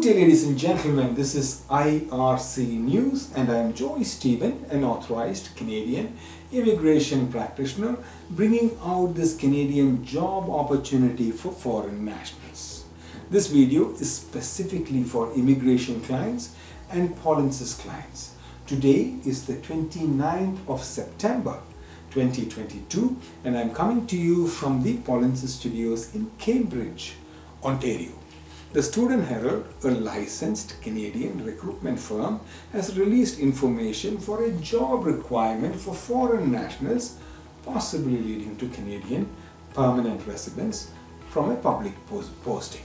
day, ladies and gentlemen. This is IRC News, and I am Joy Stephen, an authorized Canadian immigration practitioner, bringing out this Canadian job opportunity for foreign nationals. This video is specifically for immigration clients and Polinsys clients. Today is the 29th of September 2022, and I'm coming to you from the Polinsys studios in Cambridge, Ontario. The Student Herald, a licensed Canadian recruitment firm, has released information for a job requirement for foreign nationals, possibly leading to Canadian permanent residence from a public posting.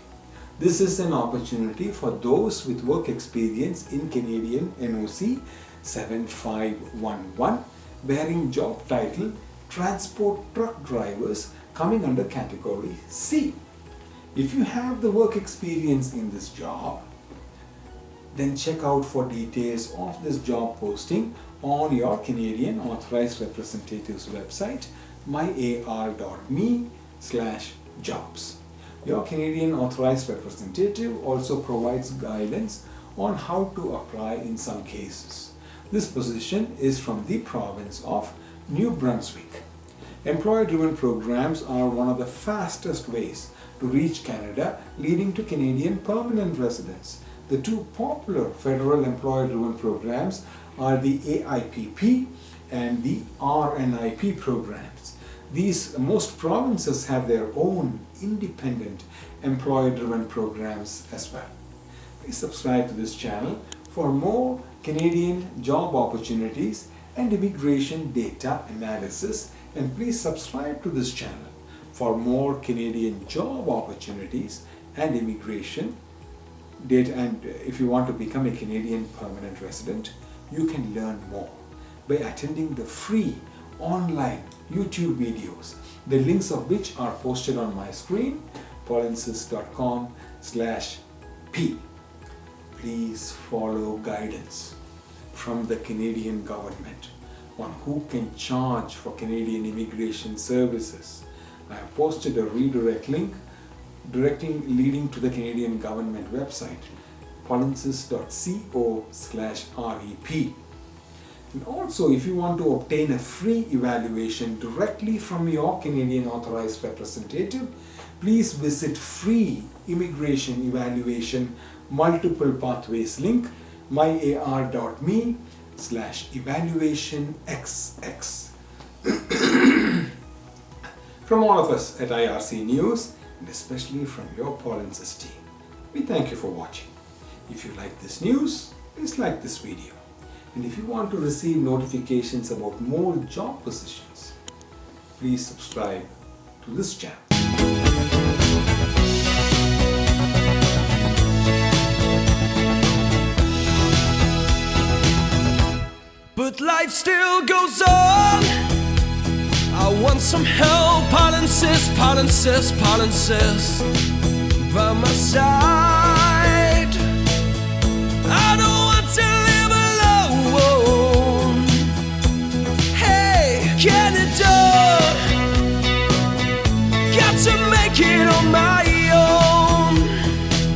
This is an opportunity for those with work experience in Canadian NOC 7511, bearing job title Transport Truck Drivers, coming under category C. If you have the work experience in this job, then check out for details of this job posting on your Canadian Authorized Representative's website, myar.me/jobs. Your Canadian Authorized Representative also provides guidance on how to apply in some cases. This position is from the province of New Brunswick. Employer-driven programs are one of the fastest ways to reach Canada, leading to Canadian permanent residence. The two popular federal employer-driven programs are the AIPP and the RNIP programs. Most provinces have their own independent employer-driven programs as well. Please subscribe to this channel for more Canadian job opportunities and immigration data analysis, and please subscribe to this channel for more Canadian job opportunities and immigration data. And if you want to become a Canadian permanent resident, you can learn more by attending the free online YouTube videos, the links of which are posted on my screen, polinsys.com/p. Please follow guidance from the Canadian government on who can charge for Canadian immigration services. I have posted a redirect link leading to the Canadian government website, polinsys.co/REP. And also, if you want to obtain a free evaluation directly from your Canadian Authorized Representative, please visit free immigration evaluation multiple pathways link, myar.me/evaluationxx. From all of us at IRC News, and especially from your Polinsys team, we thank you for watching. If you like this news, please like this video. And if you want to receive notifications about more job positions, please subscribe to this channel. But life still goes on. I want some help, Polinsys, Polinsys, Polinsys by my side.